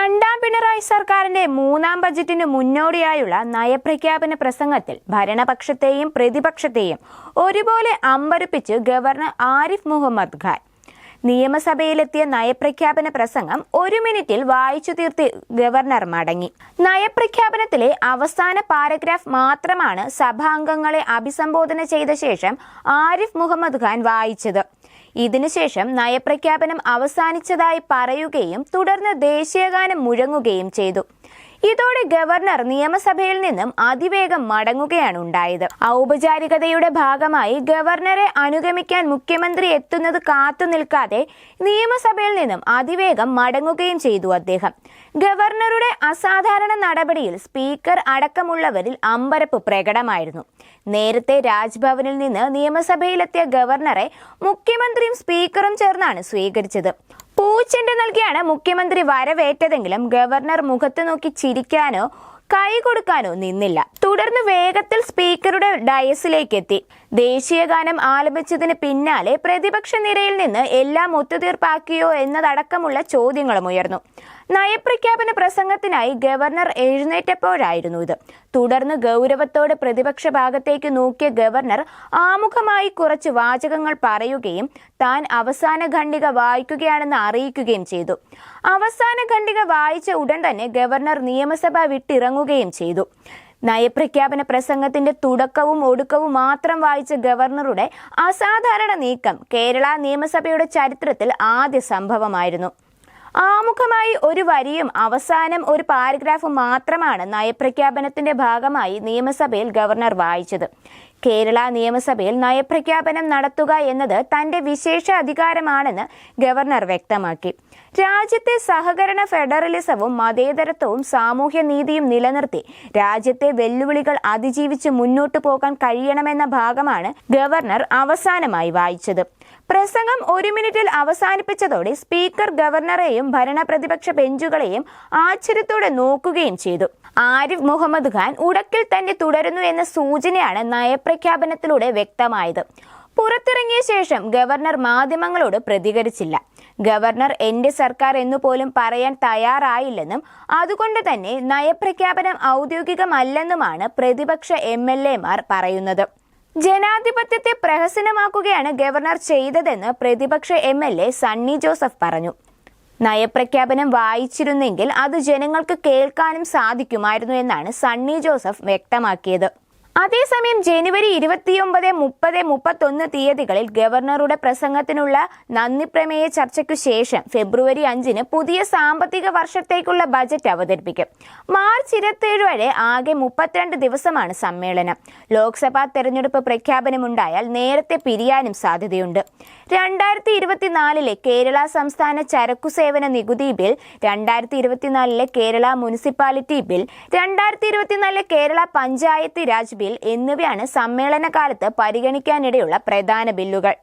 രണ്ടാം പിണറായി സർക്കാരിന്റെ മൂന്നാം ബജറ്റിന് മുന്നോടിയായുള്ള നയപ്രഖ്യാപന പ്രസംഗത്തിൽ ഭരണപക്ഷത്തെയും പ്രതിപക്ഷത്തെയും ഒരുപോലെ അമ്പരപ്പിച്ച് ഗവർണർ ആരിഫ് മുഹമ്മദ് ഖാൻ. നിയമസഭയിലെത്തിയ നയപ്രഖ്യാപന പ്രസംഗം 1 മിനിറ്റിൽ വായിച്ചു തീർത്ത് ഗവർണർ മടങ്ങി. നയപ്രഖ്യാപനത്തിലെ അവസാന പാരഗ്രാഫ് മാത്രമാണ് സഭാംഗങ്ങളെ അഭിസംബോധന ചെയ്ത ശേഷം ആരിഫ് മുഹമ്മദ് ഖാൻ വായിച്ചത്. ഇതിനുശേഷം നയപ്രഖ്യാപനം അവസാനിച്ചതായി പറയുകയും തുടർന്ന് ദേശീയഗാനം മുഴങ്ങുകയും ചെയ്തു. ഇതോടെ ഗവർണർ നിയമസഭയിൽ നിന്നും അതിവേഗം മടങ്ങുകയാണ് ഉണ്ടായത്. ഔപചാരികതയുടെ ഭാഗമായി ഗവർണറെ അനുഗമിക്കാൻ മുഖ്യമന്ത്രി എത്തുന്നത് കാത്തു നിൽക്കാതെ നിയമസഭയിൽ നിന്നും അതിവേഗം മടങ്ങുകയും ചെയ്തു അദ്ദേഹം. ഗവർണറുടെ അസാധാരണ നടപടിയിൽ സ്പീക്കർ അടക്കമുള്ളവരിൽ അമ്പരപ്പ് പ്രകടമായിരുന്നു. നേരത്തെ രാജ്ഭവനിൽ നിന്ന് നിയമസഭയിലെത്തിയ ഗവർണറെ മുഖ്യമന്ത്രിയും സ്പീക്കറും ചേർന്നാണ് സ്വീകരിച്ചത്. പൂച്ചെണ്ട് നൽകിയാണ് മുഖ്യമന്ത്രി വരവേറ്റതെങ്കിലും ഗവർണർ മുഖത്ത് നോക്കി ചിരിക്കാനോ കൈ കൊടുക്കാനോ നിന്നില്ല. തുടർന്ന് വേഗത്തിൽ സ്പീക്കറുടെ ഡയസിലേക്ക് എത്തി. ദേശീയഗാനം ആലപിച്ചതിന് പിന്നാലെ പ്രതിപക്ഷ നിരയിൽ നിന്ന് എല്ലാം ഒത്തുതീർപ്പാക്കിയോ എന്നതടക്കമുള്ള ചോദ്യങ്ങളും ഉയർന്നു. നയപ്രഖ്യാപന പ്രസംഗത്തിനായി ഗവർണർ എഴുന്നേറ്റപ്പോഴായിരുന്നു ഇത്. തുടർന്ന് ഗൗരവത്തോടെ പ്രതിപക്ഷ ഭാഗത്തേക്ക് നോക്കിയ ഗവർണർ ആമുഖമായി കുറച്ച് വാചകങ്ങൾ പറയുകയും താൻ അവസാന ഖണ്ഡിക വായിക്കുകയാണെന്ന് അറിയിക്കുകയും ചെയ്തു. അവസാന ഖണ്ഡിക വായിച്ച ഉടൻ തന്നെ ഗവർണർ നിയമസഭ വിട്ടിറങ്ങുകയും ചെയ്തു. നയപ്രഖ്യാപന പ്രസംഗത്തിന്റെ തുടക്കവും ഒടുക്കവും മാത്രം വായിച്ച ഗവർണറുടെ അസാധാരണ നീക്കം കേരള നിയമസഭയുടെ ചരിത്രത്തിൽ ആദ്യ സംഭവമായിരുന്നു. ആമുഖമായി ഒരു വരിയും അവസാനം ഒരു പാരഗ്രാഫും മാത്രമാണ് നയപ്രഖ്യാപനത്തിന്റെ ഭാഗമായി നിയമസഭയിൽ ഗവർണർ വായിച്ചത്. കേരള നിയമസഭയിൽ നയപ്രഖ്യാപനം നടത്തുക എന്നത് തന്റെ വിശേഷ അധികാരമാണെന്ന് ഗവർണർ വ്യക്തമാക്കി. രാജ്യത്തെ സഹകരണ ഫെഡറലിസവും മതേതരത്വവും സാമൂഹ്യനീതിയും നിലനിർത്തി രാജ്യത്തെ വെല്ലുവിളികൾ അതിജീവിച്ച് മുന്നോട്ടു പോകാൻ കഴിയണമെന്ന ഭാഗമാണ് ഗവർണർ അവസാനമായി വായിച്ചത്. പ്രസംഗം 1 മിനിറ്റിൽ അവസാനിപ്പിച്ചതോടെ സ്പീക്കർ ഗവർണറെയും ഭരണപ്രതിപക്ഷ ബെഞ്ചുകളെയും ആശ്ചര്യത്തോടെ നോക്കുകയും ചെയ്തു. ആരിഫ് മുഹമ്മദ് ഖാൻ ഉടക്കിൽ തന്നെ തുടരുന്നു എന്ന സൂചനയാണ് നയപ്രഖ്യാപനത്തിലൂടെ വ്യക്തമായത്. പുറത്തിറങ്ങിയ ശേഷം ഗവർണർ മാധ്യമങ്ങളോട് പ്രതികരിച്ചില്ല. ഗവർണർ എന്റെ സർക്കാർ എന്നുപോലും പറയാൻ തയ്യാറായില്ലെന്നും അതുകൊണ്ട് തന്നെ നയപ്രഖ്യാപനം ഔദ്യോഗികമല്ലെന്നുമാണ് പ്രതിപക്ഷ MLA-മാർ പറയുന്നത്. ജനാധിപത്യത്തെ പ്രഹസനമാക്കുകയാണ് ഗവർണർ ചെയ്തതെന്ന് പ്രതിപക്ഷ MLA സണ്ണി ജോസഫ് പറഞ്ഞു. നയപ്രഖ്യാപനം വായിച്ചിരുന്നെങ്കിൽ അത് ജനങ്ങൾക്ക് കേൾക്കാനും സാധിക്കുമായിരുന്നു എന്നാണ് സണ്ണി ജോസഫ് വ്യക്തമാക്കിയത്. അതേസമയം ജനുവരി 29, 30, 31 തീയതികളിൽ ഗവർണറുടെ പ്രസംഗത്തിനുള്ള നന്ദി പ്രമേയ ചർച്ചയ്ക്കു ശേഷം ഫെബ്രുവരി 5 പുതിയ സാമ്പത്തിക വർഷത്തേക്കുള്ള ബജറ്റ് അവതരിപ്പിക്കും. മാർച്ച് 27 വരെ ആകെ 32 ദിവസമാണ് സമ്മേളനം. ലോക്സഭാ തെരഞ്ഞെടുപ്പ് പ്രഖ്യാപനമുണ്ടായാൽ നേരത്തെ പിരിയാനും സാധ്യതയുണ്ട്. 2024 കേരള സംസ്ഥാന ചരക്കു സേവന നികുതി bill, 2024 Kerala municipality bill, 2024 Kerala panchayat Raj bill എന്നിവയാണ് സമ്മേളന കാലത്ത് പരിഗണിക്കാനിടയുള്ള പ്രധാന ബില്ലുകൾ.